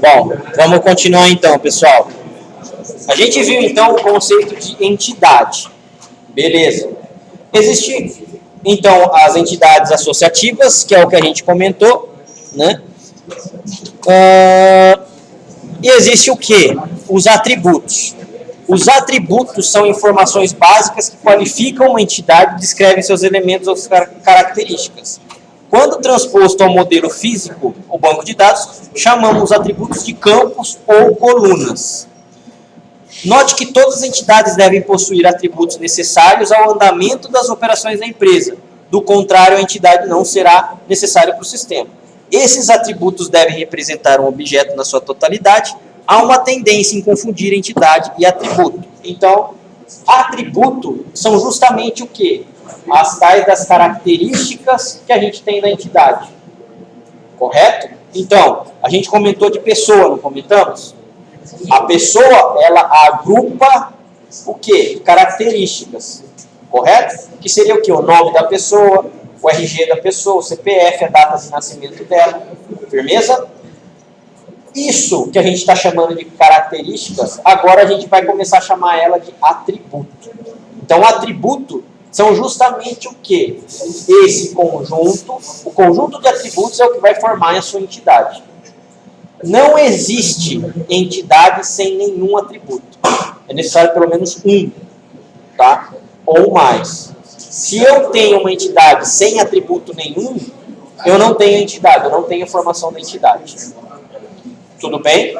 Bom, vamos continuar então, pessoal. A gente viu então o conceito de entidade. Beleza. Existe então as entidades associativas, que é o que a gente comentou, né? E existe o quê? Os atributos. Os atributos são informações básicas que qualificam uma entidade e descrevem seus elementos ou características. Quando transposto ao modelo físico, o banco de dados, chamamos os atributos de campos ou colunas. Note que todas as entidades devem possuir atributos necessários ao andamento das operações da empresa. Do contrário, a entidade não será necessária para o sistema. Esses atributos devem representar um objeto na sua totalidade. Há uma tendência em confundir entidade e atributo. Então, atributo são justamente o quê? As tais das características que a gente tem da entidade. Correto? Então, a gente comentou de pessoa, não comentamos? A pessoa, ela agrupa o quê? Características. Correto? Que seria o quê? O nome da pessoa, o RG da pessoa, o CPF, a data de nascimento dela. Firmeza? Isso que a gente está chamando de características, agora a gente vai começar a chamar ela de atributo. Então, atributo são justamente o quê? Esse conjunto, o conjunto de atributos é o que vai formar a sua entidade. Não existe entidade sem nenhum atributo. É necessário pelo menos um, tá? Ou mais. Se eu tenho uma entidade sem atributo nenhum, eu não tenho entidade, eu não tenho formação da entidade. Tudo bem?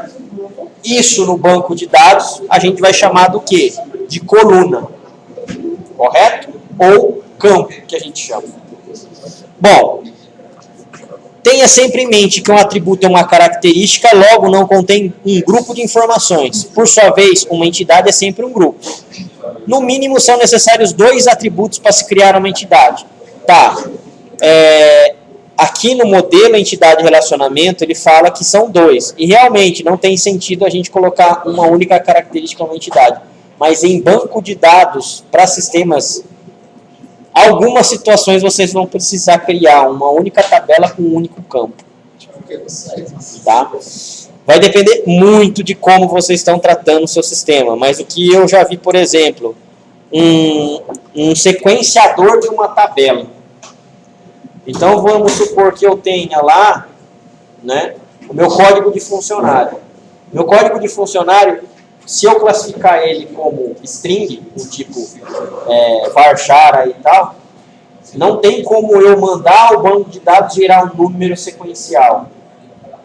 Isso no banco de dados a gente vai chamar do quê? De coluna. Correto? Ou campo, que a gente chama. Bom, tenha sempre em mente que um atributo é uma característica, logo não contém um grupo de informações. Por sua vez, uma entidade é sempre um grupo. No mínimo, são necessários 2 atributos para se criar uma entidade. Tá. Aqui no modelo entidade e relacionamento, ele fala que são 2. E realmente não tem sentido a gente colocar uma única característica numa entidade. Mas em banco de dados, para sistemas, algumas situações vocês vão precisar criar uma única tabela com um único campo. Tá? Vai depender muito de como vocês estão tratando o seu sistema. Mas o que eu já vi, por exemplo, um sequenciador de uma tabela. Então, vamos supor que eu tenha lá, né, o meu código de funcionário. Meu código de funcionário, se eu classificar ele como string, o tipo varchar e tal, não tem como eu mandar o banco de dados gerar um número sequencial.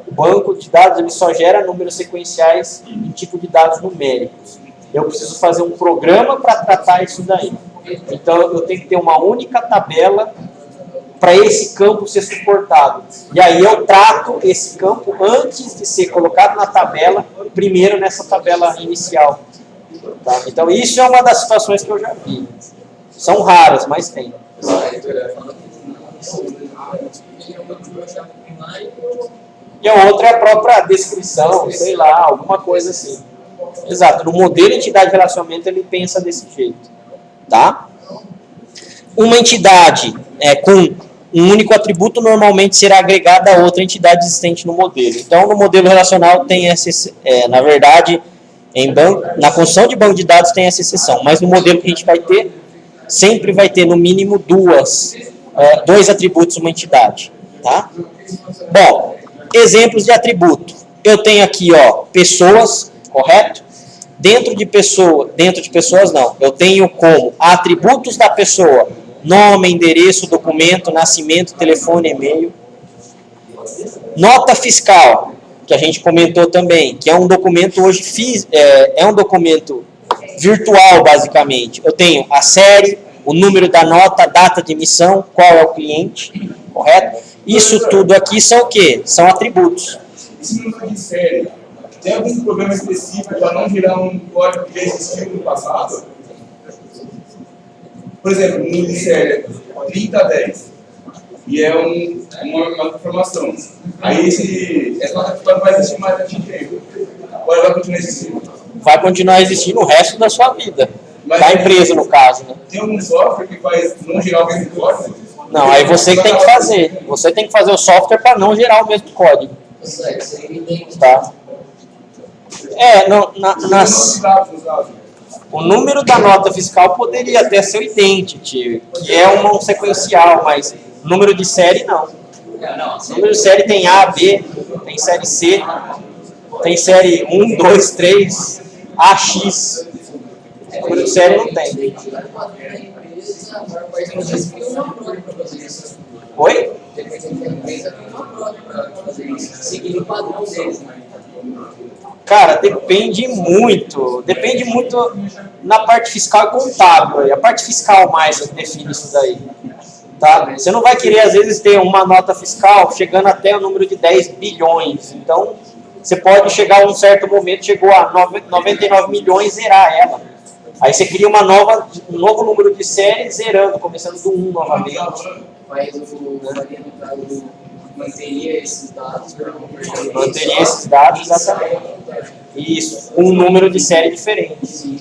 O banco de dados ele só gera números sequenciais em tipo de dados numéricos. Eu preciso fazer um programa para tratar isso daí. Então, eu tenho que ter uma única tabela para esse campo ser suportado. E aí eu trato esse campo antes de ser colocado na tabela, primeiro nessa tabela inicial. Tá? Então isso é uma das situações que eu já vi. São raras, mas tem. E a outra é a própria descrição, sei lá, alguma coisa assim. Exato, no modelo entidade de relacionamento ele pensa desse jeito. Tá? Uma entidade com um único atributo normalmente será agregada a outra entidade existente no modelo. Então, no modelo relacional tem essa, na verdade, na construção de banco de dados tem essa exceção, mas no modelo que a gente vai ter, sempre vai ter no mínimo 2 atributos uma entidade. Tá? Bom, exemplos de atributo. Eu tenho aqui, ó, pessoas, correto? Dentro de pessoas não. Eu tenho como atributos da pessoa: nome, endereço, documento, nascimento, telefone, e-mail. Nota fiscal, que a gente comentou também, que é um documento hoje é um documento virtual, basicamente. Eu tenho a série, o número da nota, a data de emissão, qual é o cliente, correto? Isso tudo aqui são o quê? São atributos. Esse número de série, tem algum problema específico para não virar um código que já existiu no passado? Por exemplo, no número de série 3010, e é uma informação. Aí essa nota não vai existir mais aqui dentro. Ou ela vai continuar existindo? Vai continuar existindo o resto da sua vida. Da empresa, no caso. Né? Tem algum software que faz não gerar o mesmo código? Não, aí você que tem que fazer. Você tem que fazer o software para não gerar o mesmo código. Tá? O número da nota fiscal poderia até ser o identity, que é um sequencial, mas número de série não. O número de série tem A, B, tem série C, tem série 1, 2, 3, AX. O número de série não tem. Oi? Seguindo o padrão deles, né? Cara, depende muito na parte fiscal e contábil. A parte fiscal mais que define isso daí. Tá? Você não vai querer, às vezes, ter uma nota fiscal chegando até o número de 10 bilhões. Então, você pode chegar a um certo momento, chegou a 99 milhões, zerar ela. Aí você cria um novo número de série zerando, começando do 1 novamente. Mas manteria esses dados. Manteria esses dados, exatamente. Isso, um número de série diferente.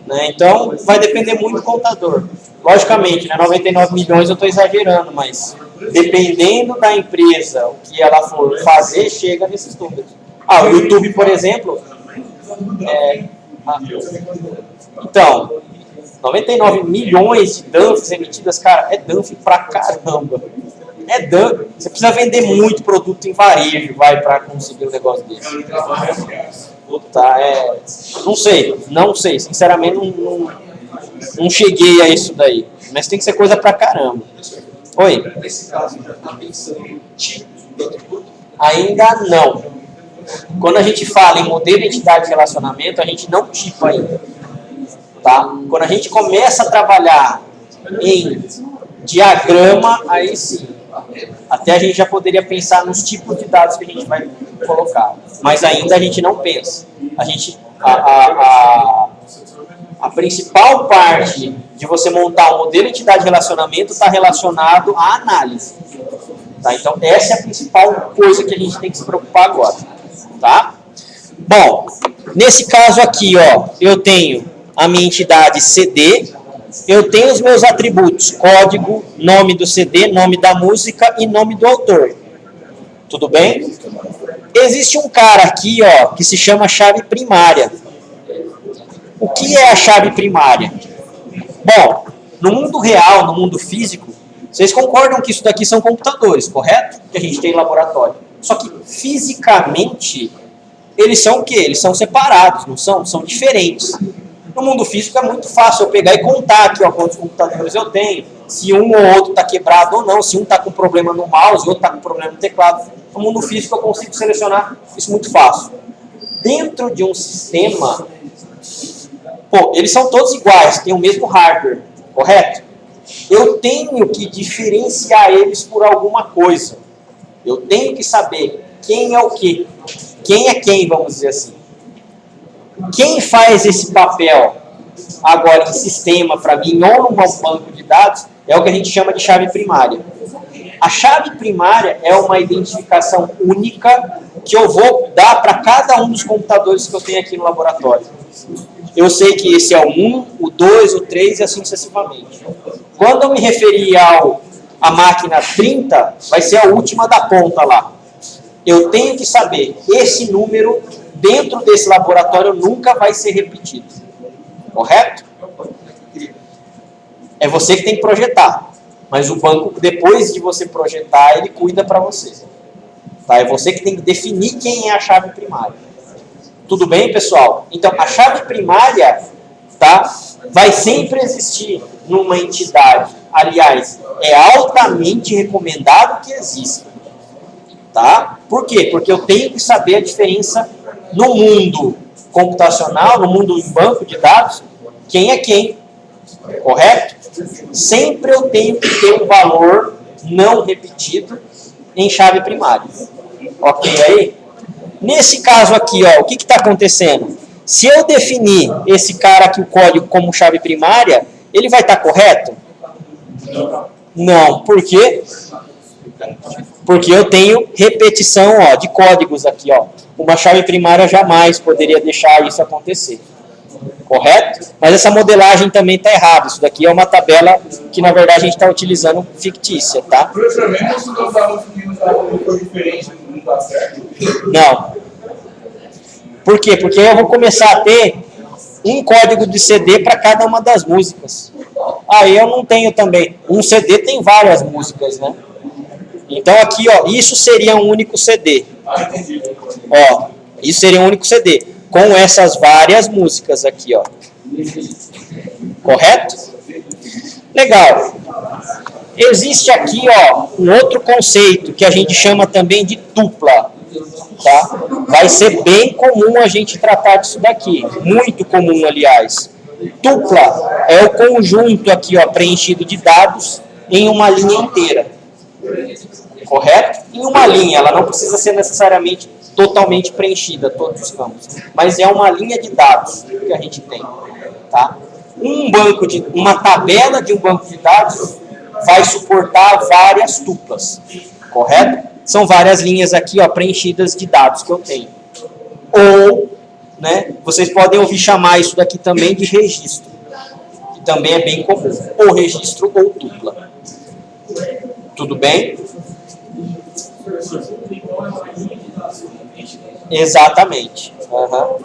Né? Então, vai depender muito do contador. Logicamente, né, 99 milhões eu estou exagerando, mas dependendo da empresa, o que ela for fazer, chega nesses números. O YouTube, por exemplo, então, 99 milhões de dumps emitidas, cara, é dump pra caramba. É dump. Você precisa vender muito produto em varejo, para conseguir um negócio desse. Tá, não sei, sinceramente não cheguei a isso daí, mas tem que ser coisa pra caramba. Oi? Nesse caso, já está pensando em tipo do atributo? Ainda não. Quando a gente fala em modelo, entidade e relacionamento, a gente não tipa ainda. Tá? Quando a gente começa a trabalhar em diagrama, aí sim. Até a gente já poderia pensar nos tipos de dados que a gente vai colocar. Mas ainda a gente não pensa. A principal parte de você montar um modelo de entidade de relacionamento está relacionado à análise. Tá? Então, essa é a principal coisa que a gente tem que se preocupar agora. Tá? Bom, nesse caso aqui, ó, eu tenho a minha entidade CD, eu tenho os meus atributos, código, nome do CD, nome da música e nome do autor. Tudo bem? Existe um cara aqui, ó, que se chama chave primária. O que é a chave primária? Bom, no mundo real, no mundo físico, vocês concordam que isso daqui são computadores, correto? Que a gente tem em laboratório. Só que fisicamente, eles são o quê? Eles são separados, não são? São diferentes. No mundo físico é muito fácil eu pegar e contar aqui, ó, quantos computadores eu tenho, se um ou outro está quebrado ou não, se um está com problema no mouse, o outro está com problema no teclado. No mundo físico eu consigo selecionar isso muito fácil. Dentro de um sistema, eles são todos iguais, têm o mesmo hardware, correto? Eu tenho que diferenciar eles por alguma coisa. Eu tenho que saber quem é o quê, quem é quem, vamos dizer assim. Quem faz esse papel agora em sistema para mim ou num banco de dados é o que a gente chama de chave primária. A chave primária é uma identificação única que eu vou dar para cada um dos computadores que eu tenho aqui no laboratório. Eu sei que esse é o 1, o 2, o 3 e assim sucessivamente. Quando eu me referir à máquina 30, vai ser a última da ponta lá. Eu tenho que saber, esse número dentro desse laboratório nunca vai ser repetido. Correto? É você que tem que projetar. Mas o banco, depois de você projetar, ele cuida para você. Tá? É você que tem que definir quem é a chave primária. Tudo bem, pessoal? Então, a chave primária, tá, vai sempre existir numa entidade. Aliás, é altamente recomendado que exista. Tá? Por quê? Porque eu tenho que saber a diferença no mundo computacional, no mundo em banco de dados, quem é quem. Correto? Sempre eu tenho que ter um valor não repetido em chave primária. Ok aí? Nesse caso aqui, ó, o que está acontecendo? Se eu definir esse cara aqui, o código, como chave primária, ele vai estar correto? Não. Por quê? Porque eu tenho repetição, ó, de códigos aqui. Ó. Uma chave primária jamais poderia deixar isso acontecer. Correto? Mas essa modelagem também está errada. Isso daqui é uma tabela que, na verdade, a gente está utilizando fictícia, tá? Professor, mesmo se nós usarmos uma cor diferente, não está certo? Não. Por quê? Porque eu vou começar a ter um código de CD para cada uma das músicas. Aí eu não tenho também. Um CD tem várias músicas, né? Então aqui, ó, isso seria um único CD. Ah, entendi. Ó, isso seria um único CD. Com essas várias músicas aqui, ó. Correto? Legal. Existe aqui, ó, um outro conceito que a gente chama também de tupla. Tá? Vai ser bem comum a gente tratar disso daqui. Muito comum, aliás. Tupla é o conjunto aqui, ó, preenchido de dados em uma linha inteira. Correto? Em uma linha, ela não precisa ser necessariamente totalmente preenchida, todos os campos. Mas é uma linha de dados que a gente tem. Tá? Uma tabela de um banco de dados vai suportar várias tuplas. Correto? São várias linhas aqui, ó, preenchidas de dados que eu tenho. Ou, né, vocês podem ouvir chamar isso daqui também de registro, que também é bem comum. Ou registro ou tupla. Tudo bem? Exatamente. Uhum.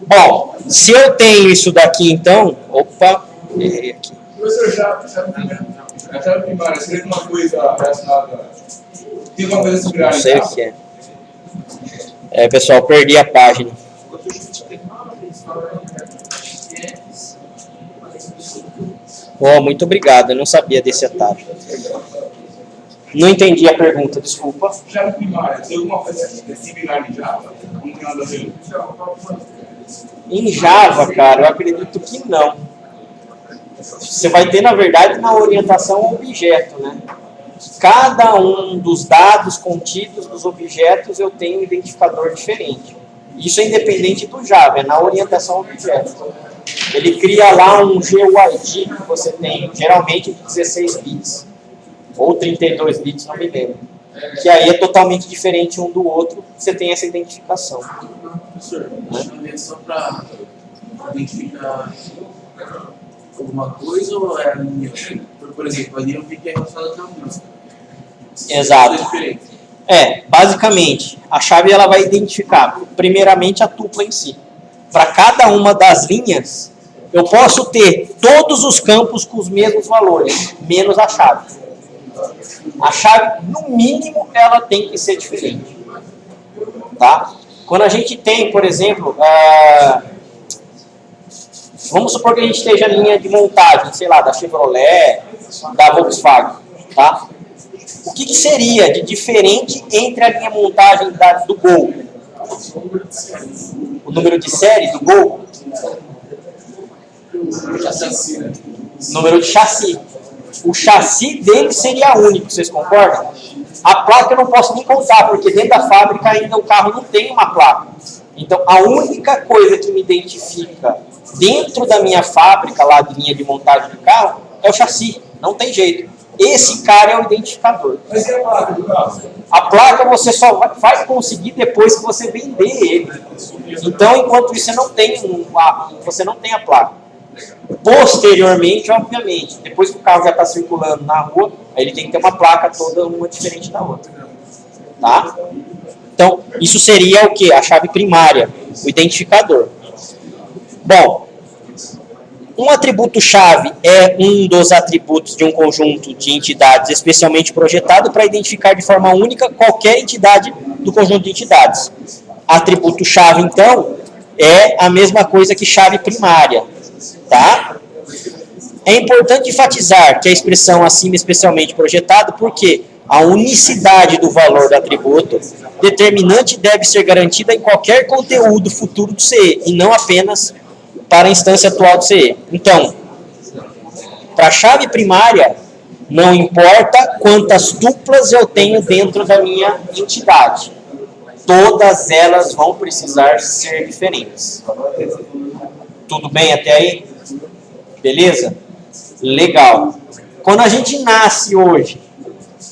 Bom, se eu tenho isso daqui, então... Opa, errei aqui. Professor, a chave primária seria uma coisa relacionada... Tem uma coisa similar? Não sei o que é. É, pessoal, perdi a página. Oh, muito obrigado, eu não sabia desse atalho. Não entendi a pergunta, desculpa. Chave primária, tem alguma coisa similar em Java? Não tem nada a ver. Em Java, cara, eu acredito que não. Você vai ter, na verdade, na orientação ao objeto, né? Cada um dos dados contidos dos objetos eu tenho um identificador diferente. Isso é independente do Java, é na orientação ao objeto. Ele cria lá um GUID que você tem, geralmente de 16 bits. Ou 32 bits, não me lembro. Que aí é totalmente diferente um do outro, você tem essa identificação. Professor, só para identificar alguma coisa ou é a linha? Por exemplo, ali eu vi que é relacionado à música. Exato. Basicamente, a chave ela vai identificar, primeiramente, a tupla em si. Para cada uma das linhas, eu posso ter todos os campos com os mesmos valores, menos a chave. A chave, no mínimo, ela tem que ser diferente. Tá? Quando a gente tem, por exemplo, vamos supor que a gente esteja em linha de montagem, sei lá, da Chevrolet, da Volkswagen, tá? O que seria de diferente entre a linha montagem do Gol? O número de série do Gol? Número de chassi. O chassi dele seria único, vocês concordam? A placa eu não posso nem contar, porque dentro da fábrica ainda o carro não tem uma placa. Então, a única coisa que me identifica dentro da minha fábrica, lá de linha de montagem de carro, é o chassi. Não tem jeito. Esse cara é o identificador. Mas e a placa do carro? A placa você só vai conseguir depois que você vender ele. Então, enquanto isso, você não tem a placa. Posteriormente, obviamente, depois que o carro já está circulando na rua, aí ele tem que ter uma placa toda uma diferente da outra. Tá? Então, isso seria o quê? A chave primária, o identificador. Bom, um atributo-chave é um dos atributos de um conjunto de entidades especialmente projetado para identificar de forma única qualquer entidade do conjunto de entidades. Atributo-chave, então, é a mesma coisa que chave primária. Tá? É importante enfatizar que a expressão acima especialmente projetado, porque a unicidade do valor do atributo determinante deve ser garantida em qualquer conteúdo futuro do CE, e não apenas para a instância atual do CE. Então, para a chave primária, não importa quantas tuplas eu tenho dentro da minha entidade. Todas elas vão precisar ser diferentes. Tudo bem até aí? Beleza? Legal. Quando a gente nasce hoje,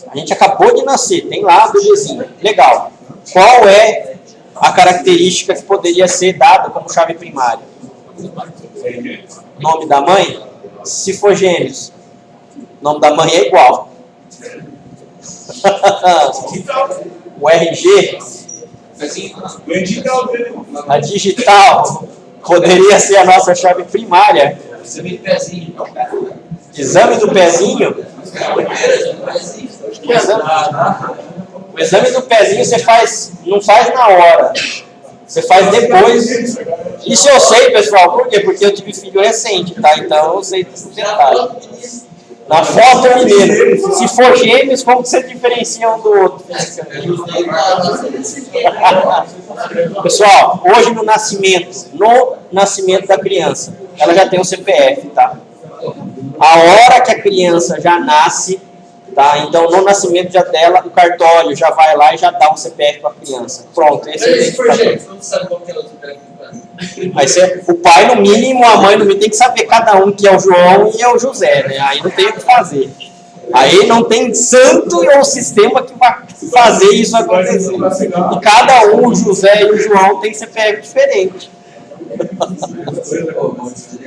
a gente acabou de nascer, tem lá a bebezinha. Legal. Qual é a característica que poderia ser dada como chave primária? Nome da mãe? Se for gêmeos, nome da mãe é igual. O RG, a digital, poderia ser a nossa chave primária. Exame do pezinho? O exame do pezinho você faz, não faz na hora. Você faz depois. Isso eu sei, pessoal. Por quê? Porque eu tive filho recente, tá? Então eu sei desse detalhe. Na foto, menino. Se for gêmeos, como que você diferencia um do outro? Pessoal, hoje no nascimento da criança, ela já tem o CPF, tá? A hora que a criança já nasce, tá? Então, no nascimento já dela, o cartório já vai lá e já dá um CPF para a criança. Pronto, esse é o identificador. Mas o pai, no mínimo, a mãe, no mínimo, tem que saber cada um que é o João e é o José, né? Aí não tem o que fazer. Aí não tem santo ou sistema que vai fazer isso acontecer. E cada um, o José e o João, tem CPF diferente.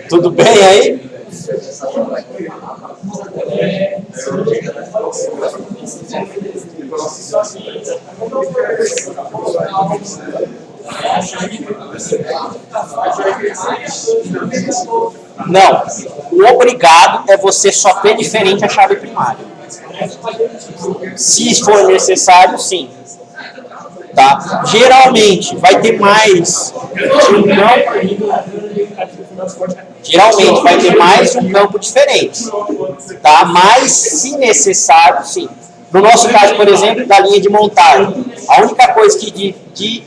Tudo bem aí? Não, o obrigado é você só ter diferente a chave primária. Se for necessário, sim. Tá? Geralmente vai ter mais de um campo diferente, tá? Mas se necessário, sim. No nosso caso, por exemplo, da linha de montagem, a única coisa que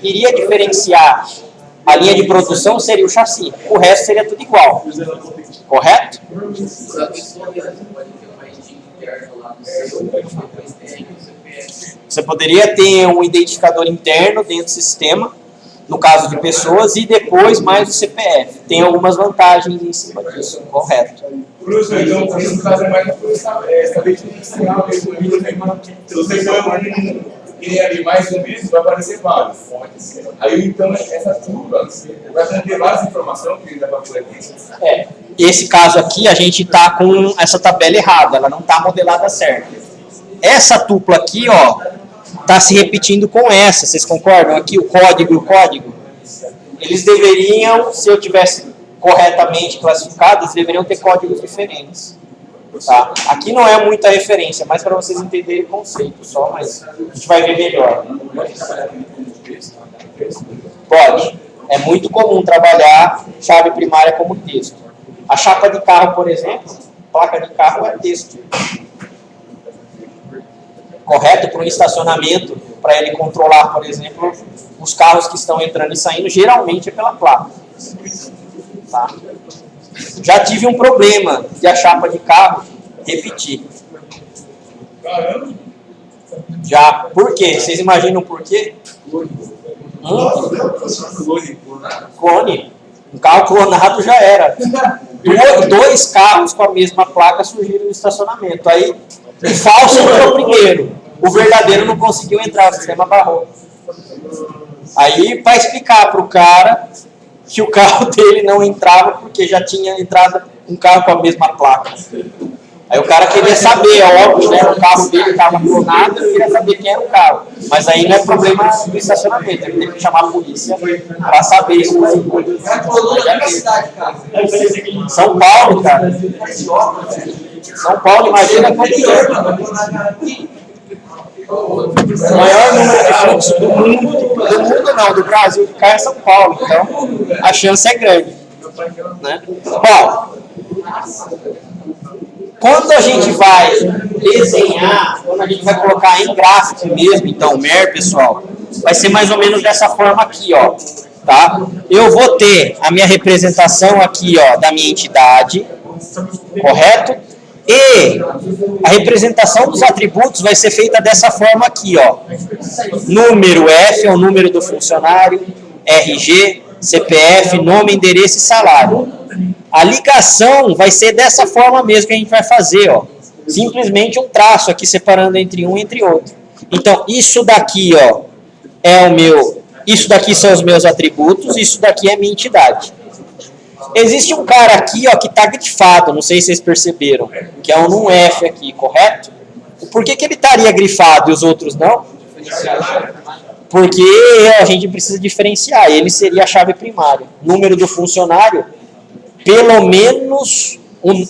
iria diferenciar a linha de produção seria o chassi. O resto seria tudo igual. Correto? Você poderia ter um identificador interno dentro do sistema, no caso de pessoas, e depois mais o CPF. Tem algumas vantagens em cima disso, correto. Professor, então, nesse caso é mais saber diferenciar mesmo. Se você põe ali mais um vídeo, vai aparecer vários. Aí, então, essa turma vai conter várias informações que ele vai fazer aqui. Esse caso aqui, a gente está com essa tabela errada, ela não está modelada certa. Essa tupla aqui, ó, está se repetindo com essa, vocês concordam? Aqui o código e o código. Eles deveriam, se eu tivesse corretamente classificado, eles deveriam ter códigos diferentes. Tá? Aqui não é muita referência, mas para vocês entenderem o conceito só, mas a gente vai ver melhor. Pode. É muito comum trabalhar chave primária como texto. A chapa de carro, por exemplo, placa de carro é texto. Correto? Para um estacionamento, para ele controlar, por exemplo, os carros que estão entrando e saindo, geralmente é pela placa. Tá? Já tive um problema de a chapa de carro repetir. Caramba! Já. Por quê? Vocês imaginam por quê? Clone. Um carro clonado já era. Dois carros com a mesma placa surgiram no estacionamento. Aí, o falso entrou primeiro. O verdadeiro não conseguiu entrar, o sistema barrou. Aí, para explicar para o cara que o carro dele não entrava porque já tinha entrado um carro com a mesma placa. Aí o cara queria saber, óbvio, né? O carro dele estava clonado, ele queria saber quem era o carro. Mas aí não é problema do estacionamento, ele teve que chamar a polícia para saber isso. São Paulo, cara. São Paulo, imagina quanto tempo. O maior número de fluxo do mundo não, do Brasil, de cá é São Paulo. Então, a chance é grande. Né? Bom, quando a gente vai desenhar, quando a gente vai colocar em gráfico mesmo, então, MER, pessoal, vai ser mais ou menos dessa forma aqui, ó. Tá? Eu vou ter a minha representação aqui, ó, da minha entidade, correto? E a representação dos atributos vai ser feita dessa forma aqui, ó. Número F é o número do funcionário, RG, CPF, nome, endereço e salário. A ligação vai ser dessa forma mesmo que a gente vai fazer, ó. Simplesmente um traço aqui separando entre um e entre outro. Então, isso daqui, ó, é o meu... Isso daqui são os meus atributos, isso daqui é a minha entidade. Existe um cara aqui, ó, que está grifado, não sei se vocês perceberam, que é um F aqui, correto? Por que ele estaria grifado e os outros não? Porque a gente precisa diferenciar, ele seria a chave primária. Número do funcionário, pelo menos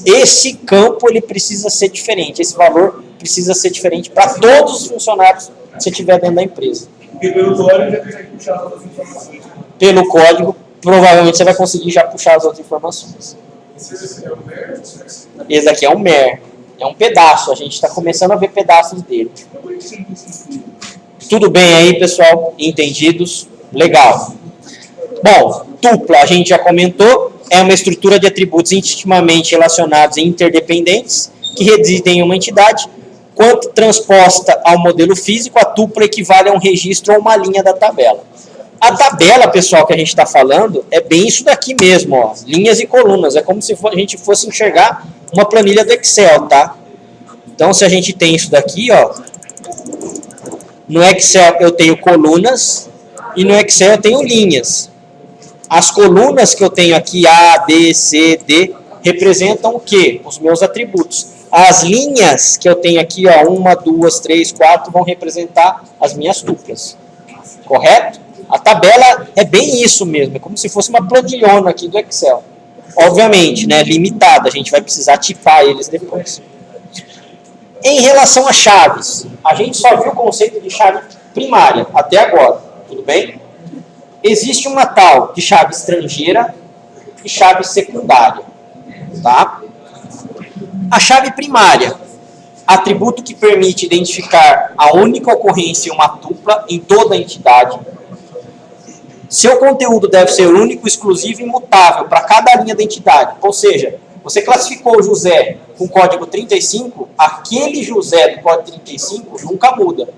esse campo ele precisa ser diferente, esse valor precisa ser diferente para todos os funcionários que você tiver dentro da empresa. Porque pelo código já consegue puxar as informações. Pelo código, provavelmente você vai conseguir já puxar as outras informações. Esse daqui é um MER, é um pedaço, a gente está começando a ver pedaços dele. Tudo bem aí, pessoal? Entendidos? Legal. Bom, tupla, a gente já comentou, é uma estrutura de atributos intimamente relacionados e interdependentes que residem em uma entidade. Quando transposta ao modelo físico, a tupla equivale a um registro ou uma linha da tabela. A tabela, pessoal, que a gente está falando, é bem isso daqui mesmo, ó, linhas e colunas. É como se a gente fosse enxergar uma planilha do Excel, tá? Então, se a gente tem isso daqui, ó, no Excel eu tenho colunas e no Excel eu tenho linhas. As colunas que eu tenho aqui, A, B, C, D, representam o quê? Os meus atributos. As linhas que eu tenho aqui, ó, 1, 2, 3, 4, vão representar as minhas tuplas. Correto? A tabela é bem isso mesmo, é como se fosse uma planilhona aqui do Excel. Obviamente, né, limitada, a gente vai precisar tipar eles depois. Em relação a chaves, a gente só viu o conceito de chave primária até agora, tudo bem? Existe uma tal de chave estrangeira e chave secundária, tá? A chave primária, atributo que permite identificar a única ocorrência em uma tupla em toda a entidade. Seu conteúdo deve ser único, exclusivo e imutável para cada linha da entidade. Ou seja, você classificou o José com código 35, aquele José do código 35 nunca muda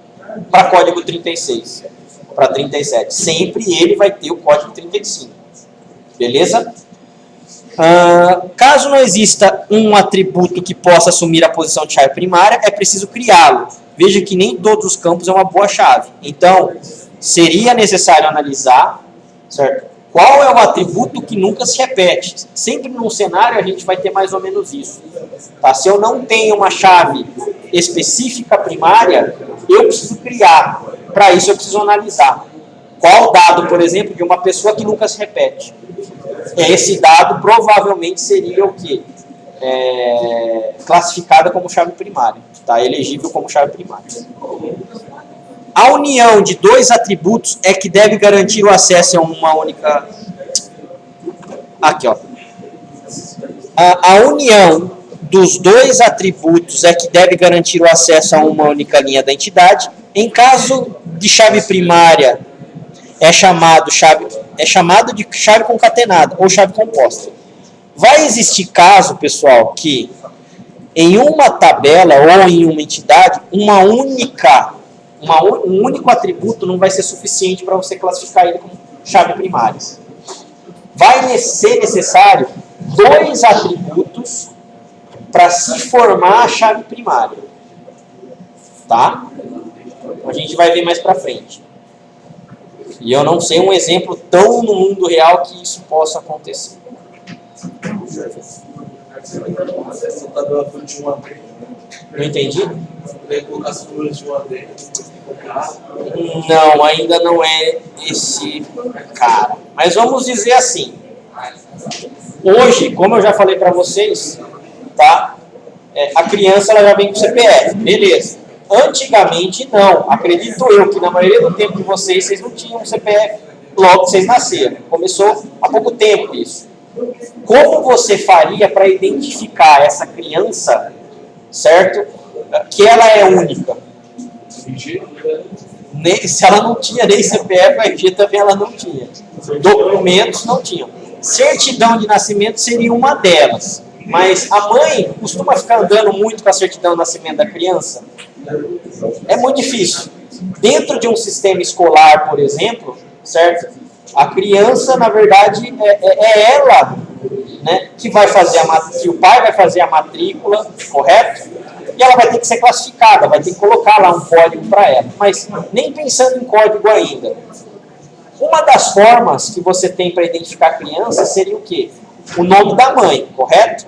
para código 36, para 37. Sempre ele vai ter o código 35. Beleza? Caso não exista um atributo que possa assumir a posição de chave primária, é preciso criá-lo. Veja que nem todos os campos é uma boa chave. Então, seria necessário analisar, certo? Qual é o atributo que nunca se repete? Sempre num cenário a gente vai ter mais ou menos isso. Tá? Se eu não tenho uma chave específica primária, eu preciso criar. Para isso eu preciso analisar. Qual dado, por exemplo, de uma pessoa que nunca se repete? Esse dado provavelmente seria o quê? Classificada como chave primária. Tá? Elegível como chave primária. A união de dois atributos é que deve garantir o acesso a uma única... Aqui, ó. A união dos dois atributos é que deve garantir o acesso a uma única linha da entidade. Em caso de chave primária, é chamado de chave concatenada ou chave composta. Vai existir caso, pessoal, que em uma tabela ou em uma entidade, um único atributo não vai ser suficiente para você classificar ele como chave primária. Vai ser necessário dois atributos para se formar a chave primária. Tá? A gente vai ver mais para frente. E eu não sei um exemplo tão no mundo real que isso possa acontecer. Não entendi? Não, ainda não é esse cara. Mas vamos dizer assim. Hoje, como eu já falei para vocês, tá? A criança ela já vem com CPF, beleza. Antigamente não. Acredito eu que na maioria do tempo de vocês não tinham CPF logo que vocês nasceram. Começou há pouco tempo isso. Como você faria para identificar essa criança, certo? Que ela é única? Se ela não tinha nem CPF, a RG também ela não tinha. Documentos não tinham. Certidão de nascimento seria uma delas. Mas a mãe costuma ficar andando muito com a certidão de nascimento da criança? É muito difícil. Dentro de um sistema escolar, por exemplo, certo? A criança, na verdade, é ela, né, que vai fazer que o pai vai fazer a matrícula, correto? E ela vai ter que ser classificada, vai ter que colocar lá um código para ela. Mas nem pensando em código ainda. Uma das formas que você tem para identificar a criança seria o quê? o nome da mãe, correto?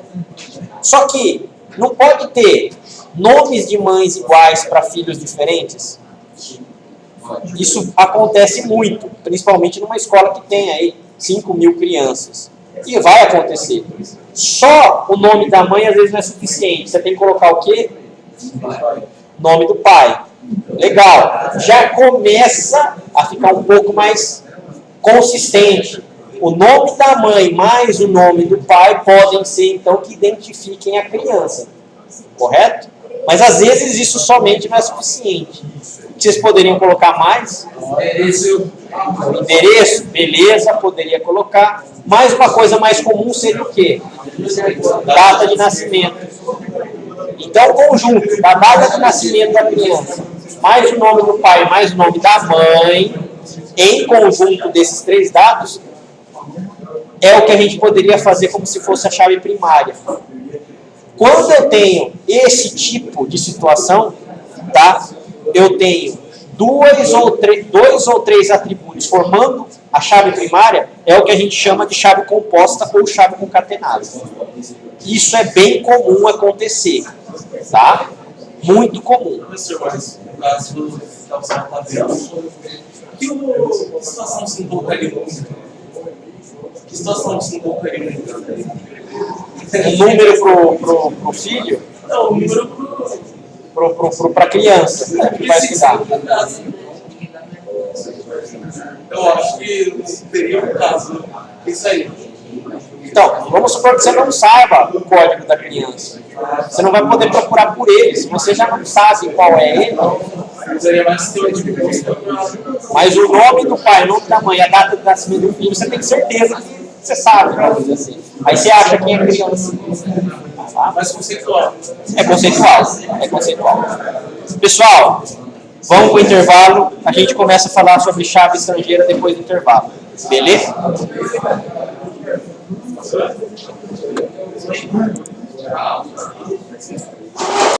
Só que não pode ter nomes de mães iguais para filhos diferentes. Isso acontece muito, principalmente numa escola que tem aí 5.000 crianças. E vai acontecer. Só o nome da mãe às vezes não é suficiente. Você tem que colocar o quê? Nome do pai. Legal. Já começa a ficar um pouco mais consistente. O nome da mãe mais o nome do pai podem ser, então, que identifiquem a criança. Correto? Mas, às vezes, isso somente não é suficiente. Vocês poderiam colocar mais? O endereço, beleza, poderia colocar. Mais uma coisa mais comum seria o quê? Data de nascimento. Então, o conjunto da data de nascimento da criança, mais o nome do pai, mais o nome da mãe, em conjunto desses 3 dados, é o que a gente poderia fazer como se fosse a chave primária. Quando eu tenho esse tipo de situação, tá? Eu tenho 2 ou 3 atributos formando a chave primária, é o que a gente chama de chave composta ou chave concatenada. Isso é bem comum acontecer, tá? Muito comum. Professor, mas no caso do calçado tabela, que situação se não colocaria muito? Que situação se não colocaria muito? Um número pro filho? Não, o número Para a criança que vai estudar. Eu acho que não teria um caso. Isso aí. Então, vamos supor que você não saiba o código da criança. Você não vai poder procurar por ele. Se você já não sabe qual é ele, Seria mais teórico. mas o nome do pai, o nome da mãe, a data de nascimento do filho, você tem certeza que você sabe, vamos dizer assim. Aí você acha quem é criança. Mais conceitual. É conceitual. É conceitual. Pessoal, vamos para o intervalo. A gente começa a falar sobre chave estrangeira depois do intervalo. Beleza? Tchau.